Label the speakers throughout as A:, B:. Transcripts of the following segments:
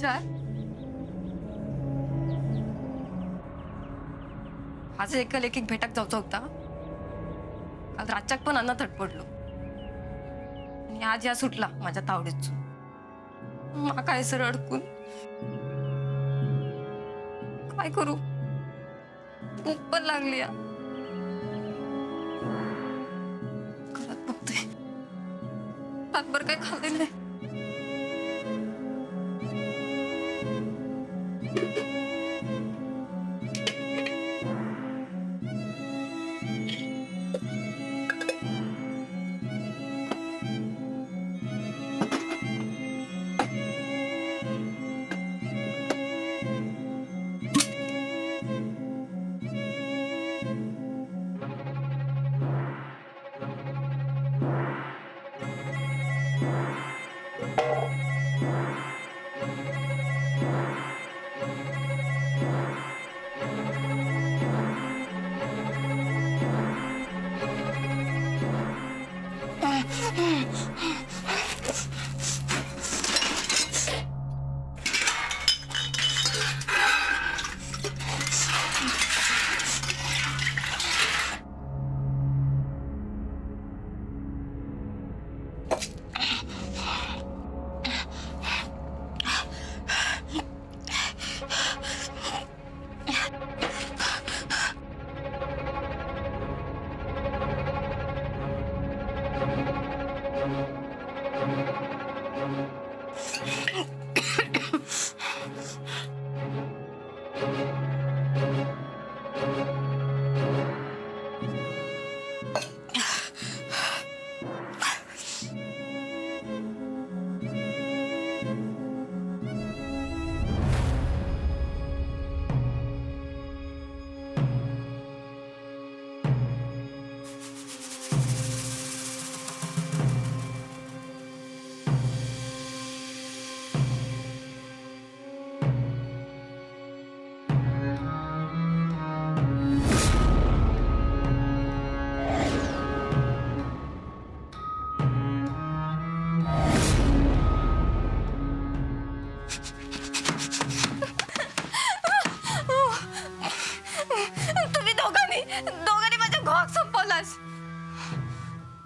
A: विचार. आज एकल एक भेटाक जाऊचा होता. काल रातच्याक पण अन्न तडपडलो आणि आज या सुटला माझ्या तावडीच. माका हेसर अडकून काय करू. भूक पण लागली या. घरात बघते रातभर काही खाल्ले नाही.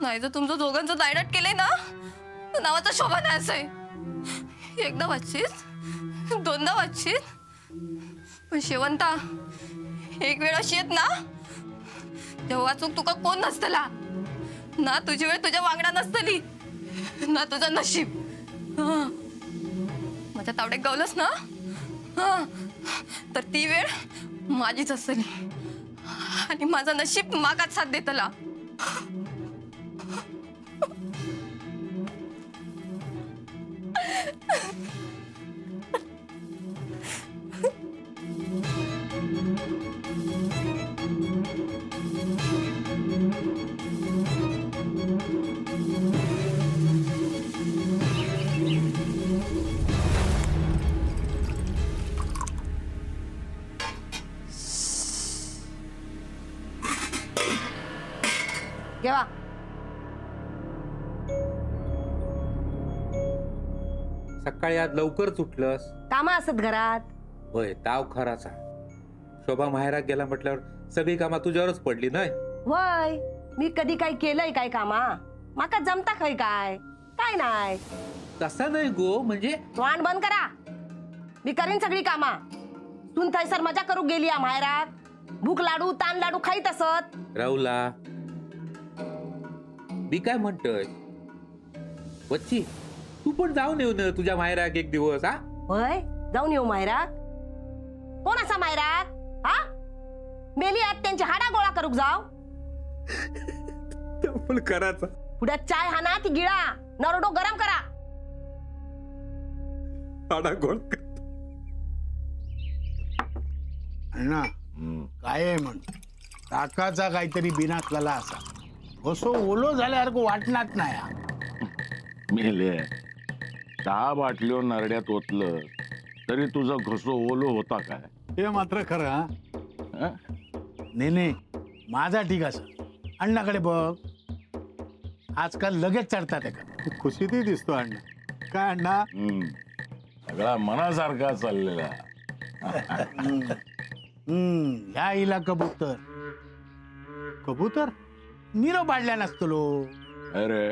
A: नाही तर तुमचं दोघांचं दायडाट केलंय ना तर नावाचा शोभा नाही असं. एकदा वाचशील दोनदा वाचशील पण शेवंता एक वेळ अशी येत ना तेव्हा वाचूक तुका कोण नसतला. ना तुझी वेळ तुझ्या वांगडा नसतली ना तुझं नशीब. माझ्या तावड्यात गावलंस ना तर ती वेळ माझीच असली आणि माझं नशीब मागात साथ देतला.
B: केव्हा
C: सकाळी आज लवकरच उठलंस.
B: कामा असत घरात.
C: होय ताव खराचा. शोभा माहेरात गेला म्हटल्यावर सगळी कामा तुझ्यावरच पडली नाही.
B: वय मी कधी काही केलंय काय कामा. माका जमता खय काय काय नाही.
C: तसा नाही गो म्हणजे
B: तोंड बंद करा. मी करीन सगळी कामा. तून थैसर मजा करू गेली या माहेरात. भूक लाडू ताण लाडू खाईत असत.
C: राहुला मी काय म्हणतोय वच्ची तू पण जाऊन येऊ ना तुझ्या माहेराक एक दिवस. हा
B: वय जाऊन येऊ माहेरात. कोण असा माहेरात हा. मेली आत त्यांची हाडा गोळा करूक जाव.
C: पण करायचा
B: पुढे चाय हाना ती गिळा नरडो गरम करा.
C: हाडा गोळ
D: ना काय आहे म्हण काकाचा काहीतरी बिनाकला असा. असो ओलो झाल्यासारखं वाटणार नाही हा.
E: मेले 10 बाटलीवर नरड्यात ओतलं तरी तुझा घसो ओलो होता काय.
D: हे मात्र खरं हा.
E: हं?
D: नेने माझा ठीक असं. अण्णाकडे बघ आजकाल लगेच चढतात का. खुशीतही दिसतो अण्णा. काय अण्णा
E: हं. सगळा मनासारखा चाललेला.
D: ह्या हिला कबूतर कबूतर निरोप पाडल्या नसतलो.
E: अरे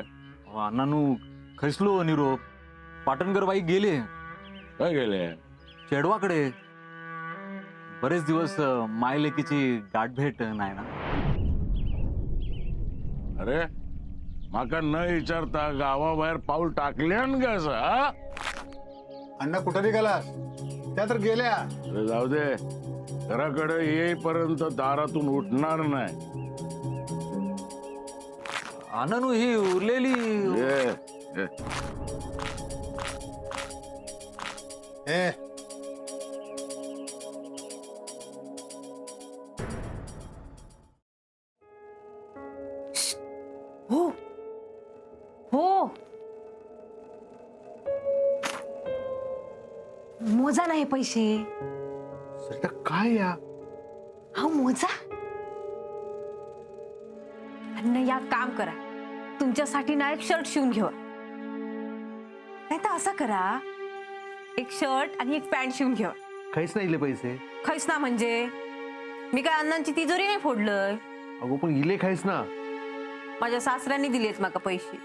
F: अण्णानू खैसलो निरोप. पाटणकर बाई गेले
E: काय गेले?
F: चेडवाकडे. बरेच दिवस मायलेकीची गाठ भेट नाही ना.
E: अरे माका न विचारता गावाबाहेर पाऊल टाकल्यान कसं?
G: अण्णा कुठे निघाला? त्या तर गेल्या.
E: अरे जाऊ दे, घराकडे येईपर्यंत दारातून उठणार नाही.
F: अण्णानू ही उरलेली
E: ये, ये.
G: ए
B: हो हो मोजा नाही पैसे.
G: सर काय या
B: हा मोजा. आणि या काम करा, तुमच्यासाठी ना एक शर्ट शिवून घेवा. नाही तर असं करा, एक शर्ट आणि एक पॅन्ट शिवून घेवा.
G: काहीच नाही इले पैसे.
B: खैस ना म्हणजे मी काय अण्णांची तिजोरी नाही फोडलंय.
G: अगो पण इले खायच ना.
B: माझ्या सासऱ्यांनी दिलेत माका पैसे.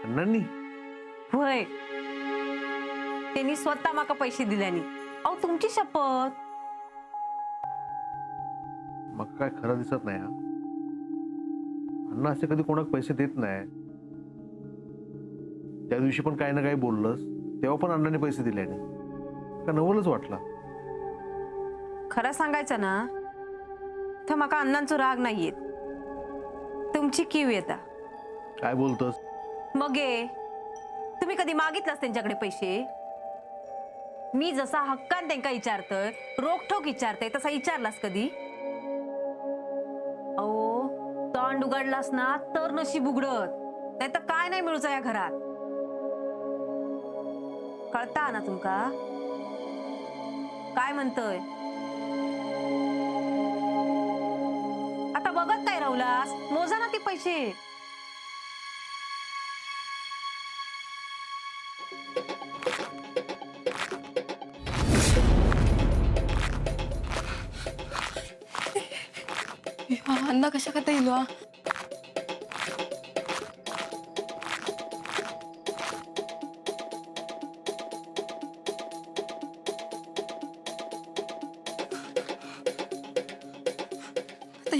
G: अण्णांनी
B: होय, त्यांनी स्वतः माका पैसे दिल्यानी. अहो तुमची शपथ.
G: मग काय खरं दिसत नाही. अण्णा असे कधी कोणाक पैसे देत नाही. त्या दिवशी पण काही ना काही बोललंस, तेव्हा पण अण्णाने पैसे दिले नाही का? नवलच वाटला.
B: खरं सांगायचं ना तर माका अण्णांचा राग नाहीये, तुमची कीव येता.
G: काय बोलतोस?
B: मग तुम्ही कधी मागितलास त्यांच्याकडे पैसे? मी जसा हक्कान त्यांना विचारतोय, रोखठोक विचारतोय, तसा विचारलास कधी? अहो तोंड उघडलास ना तर नशीब उघडत, नाही तर काय नाही मिळूच या घरात. कळता ना तुमका काय म्हणतोय? आता बघत काय राहुलास? मोजा ना ते पैसे.
A: अण्णा कशा करता येईल वा?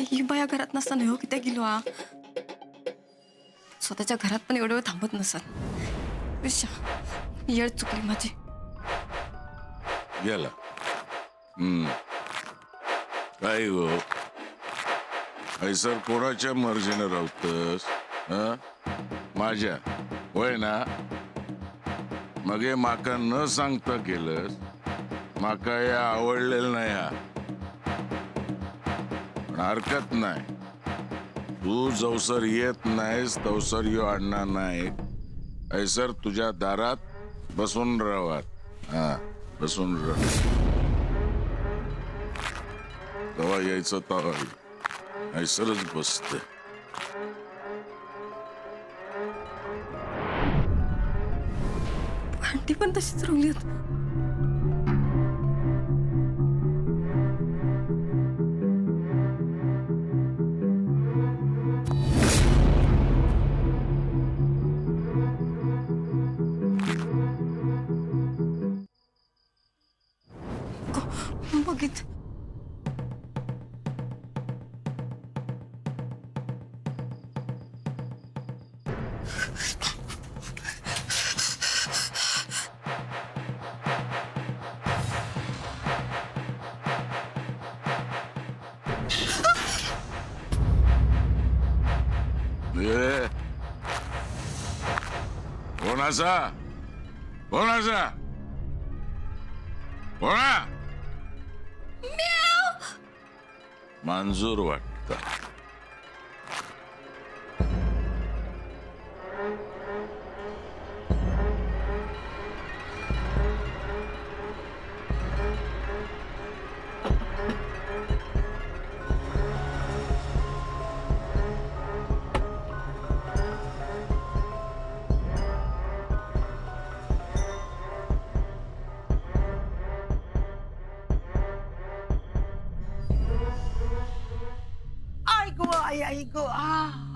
A: ही बाया घरात नसताना हो किती गेलो हा. स्वतःच्या घरात पण एवढं वेळ थांबत नसत. विशा येळ चुकली माझी.
E: गेला. काय गो, ऐसर कोणाच्या मर्जीने राहतस? माझ्या होय ना? मग हे माका न सांगता केलंस. माका हे आवडलेलं नाही. हा पण हरकत नाही, तू जवसर येत नाहीस तवसर यो अण्णा नाही. ऐसर तुझ्या दारात बसून राहात. हा बसून राह. तेव्हा यायचं तेव्हा ऐसरच बसते.
A: भांडी पण तशीच राहिली. बघित
E: कोणाचा कोणाचा कोणा? मंजूर वाटत.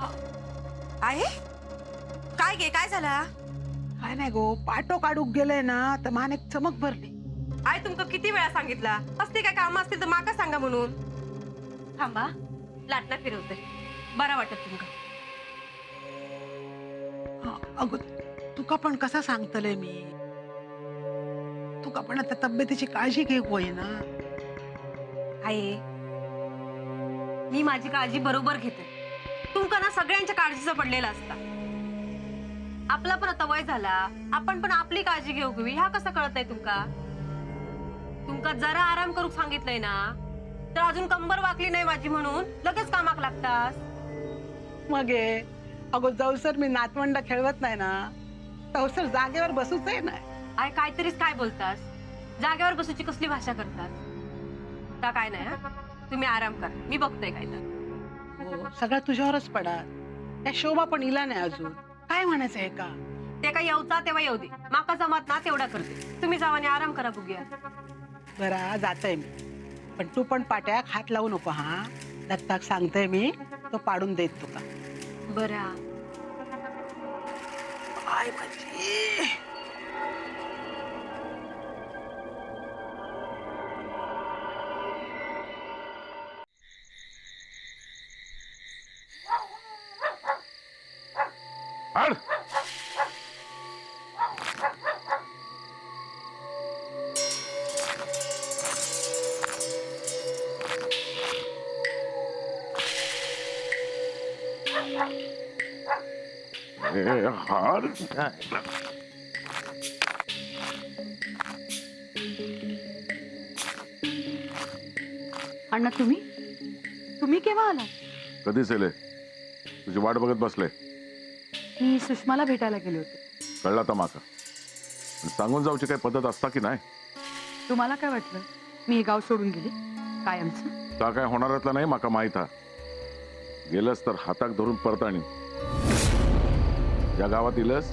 B: आहे काय गे काय झाला?
H: काय नाही गो, पाटो काढूक गेलंय ना तर मान एक चमक भरली.
B: आई तुमका किती वेळा सांगितला असते काय काम असतील तर माका सांगा म्हणून. थांबा लाटणा फिरवते, बरा वाटत तुमका.
H: अगो तुका पण कसा सांगतले मी, तुका पण आता तब्येतीची काळजी घेऊ होईना.
B: आई मी माझी काळजी बरोबर घेते. तुमका ना सगळ्यांच्या काळजीचा पडलेला असता. आपला पण आता वय झाला, आपण पण आपली काळजी घेऊ हवी. ह्या कसं कळतंय तुमका? तुमका जरा आराम करू सांगितलंय ना, तर अजून कंबर वाकली नाही माझी म्हणून लगेच कामाक लागतास.
H: मग अगो जवसर मी नातवंड खेळवत नाही ना, तवसर जागेवर बसूच आहे ना.
B: आय काहीतरीच काय बोलतास? जागेवर बसूची कसली भाषा करतात? ता काय नाही हा, तुम्ही आराम करा, मी बघतोय काय तर.
H: हो, सगळं तुझ्यावरच पडा. त्या शोभा पण इला नाही अजून. काय म्हणायचंय का?
B: ते काय येऊचा तेव्हा येऊ दे, माका जमत ना तेवढा करते. तुम्ही जावा आणि आराम करा बघूया.
H: बरा जातय मी, पण तू पण पाट्याक हात लावू नको हा. दत्ताक सांगते मी, तो पाडून देत तुका.
B: बरा
H: काय म्हणजे
E: हाड. हाड.
I: अण्णा तुम्ही तुम्ही केव्हा आला?
E: कधीच येले, तुझी वाट बघत बसले.
I: मी सुषमाला भेटायला गेले होते.
E: कळला तर माका, पण सांगून जाऊची काही पद्धत असता की नाही?
I: तुम्हाला काय वाटलं मी हे गाव सोडून गेले कायमचं?
E: ता काय होणारातला नाही माका माहित हा. गेलंस तर हाताक धरून परत आणि या गावात इलस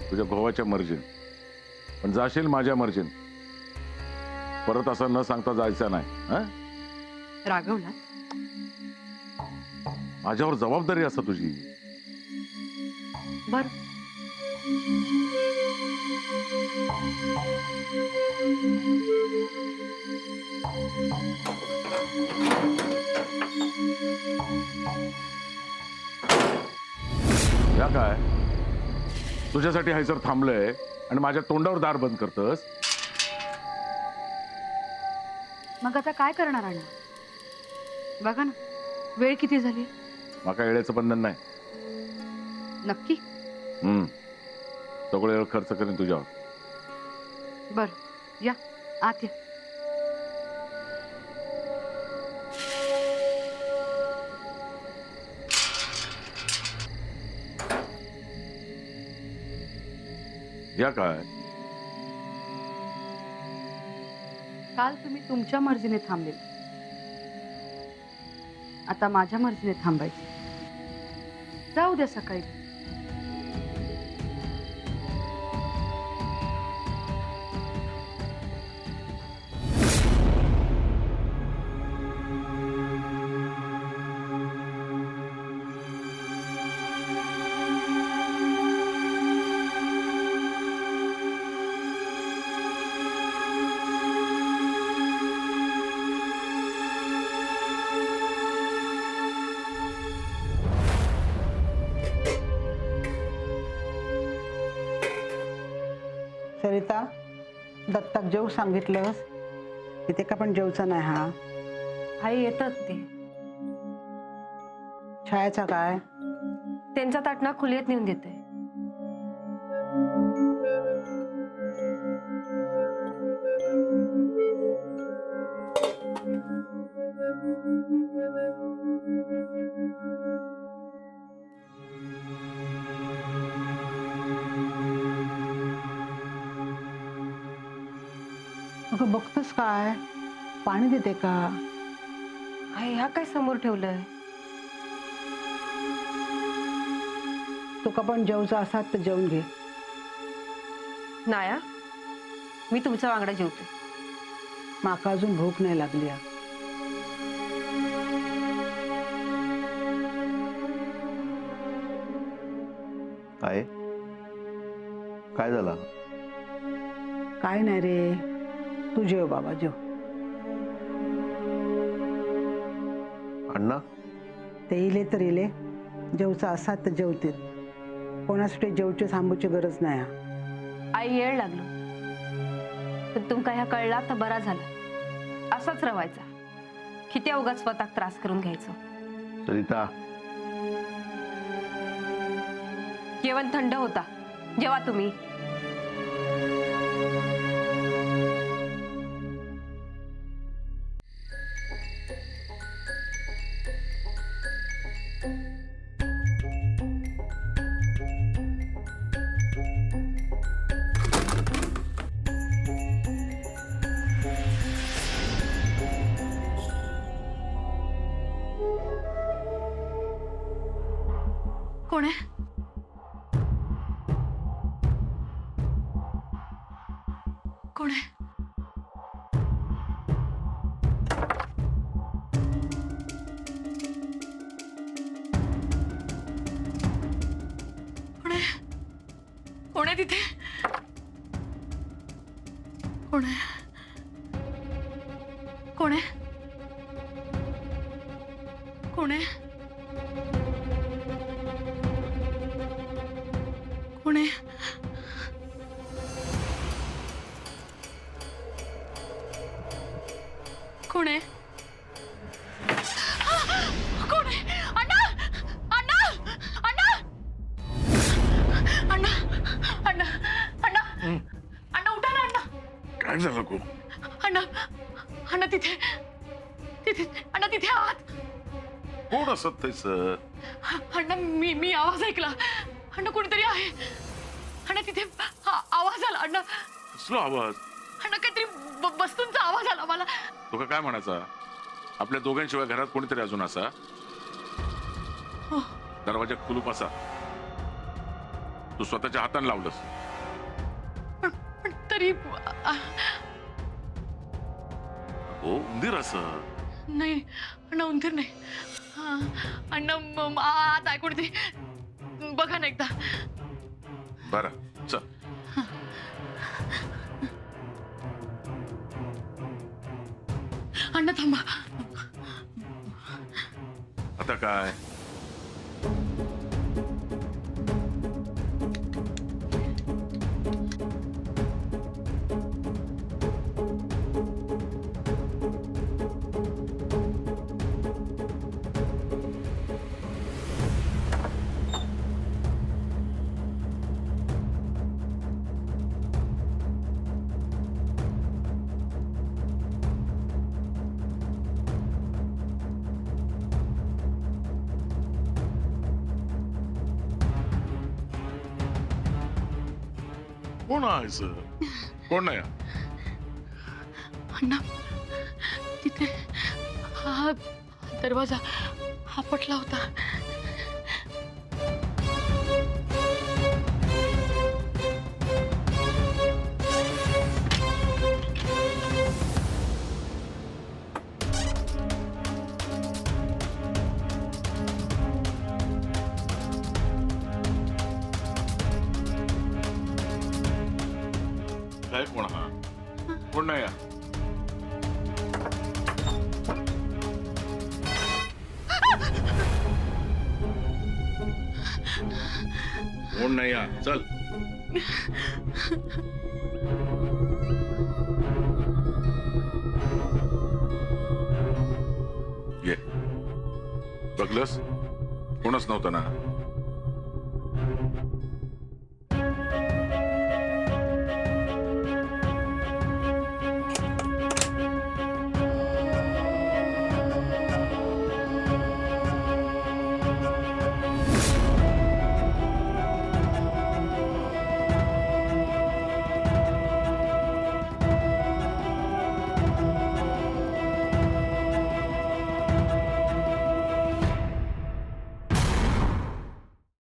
E: तुझ्या गोवाच्या मर्जीन, पण जाशील माझ्या मर्जीन. परत असं न सांगता जायचं नाही. हं?
I: रागवला?
E: माझ्यावर जबाबदारी असं तुझी.
I: बर
E: या काय तुझ्यासाठी हायसर थांबलंय आणि माझ्या तोंडावर दार बंद करतस.
I: मग आता काय करणार अण्णा? बघा ना वेळ किती झाली.
E: माका येण्याचं बंधन नाही.
I: नक्की?
E: सगळे वेळ खर्च करेन तुझ्यावर.
I: बर या आत या.
E: या काय
I: काल तुम्ही तुमच्या मर्जीने थांबले, आता माझ्या मर्जीने थांबायचे. जाऊ द्या सकाळी.
H: सरिता, दत्ताक जेव सांगितलंस की ते का पण जेवचं नाही हा.
B: आई येतात ते.
H: छायाचा काय?
B: त्यांचा ताटणा खुलीत नेऊन देते.
H: अगं बघतोस काय, पाणी देते का?
B: आई ह्या काय समोर ठेवलंय?
H: तुका पण जेवचं असात तर जेवून घे.
B: नाया मी तुमच्या वांगडा जेवते.
H: माका अजून भूक नाही लागली आहे.
G: काय काय झालं?
H: काय नाही रे, तू जेव बाबा जेव.
G: अण्णा
H: ते इले तर इले, जेवचा असा तर जेवतील. कोणासाठी जेवचे थांबूची गरज नाही हा.
B: आई येळ लागलो, पण तुमका ह्या कळला तर बरा झाला. असाच रवायचा, किती अवघात स्वतः त्रास करून घ्यायचो.
G: सरिता
B: जेवण थंड होता, जेवा तुम्ही.
I: कोण आहे? कोण आहे? कोण आहे? कोण आहे तिथे? कोण आहे? कोण आहे? कोण आहे? कोण आहे? कोण आहे? कोण आहे? अण्णा! अण्णा! अण्णा! अण्णा! अण्णा! अण्णा! अण्णा उठा ना अण्णा!
E: काय झालं खूप?
I: अण्णा! अण्णा तिथे तिथे अण्णा तिथे आहात.
E: कोण असत ते सर?
I: अण्णा मी आवाज ऐकला. अण्णा कोणीतरी आहे. अण्णा तिथे आवाज आला. अण्णा
E: कसला आवाज?
I: अण्णा काहीतरी वस्तूंचा आवाज आला मला.
E: तुका काय म्हणायचा? आपल्या दोघांशिवाय घरात कोणीतरी अजून असा? दरवाजा कुलूप असा तू स्वतःच्या हाताने लावलंस.
I: पण तरी
E: हो, उंदीर असं.
I: नाही अण्णा उंदीर नाही. अण्णा आता कोणीतरी बघा ना एकदा.
E: बरं चल.
I: अण्णा थांबा.
E: आता काय? कोण आहे सर? कोण नाही?
I: अण्णा तिथे हा दरवाजा आपटला होता.
E: काय कोण हा? कोण नाही? कोण नाही? चल. ये बघलस, कोणच नव्हतं ना.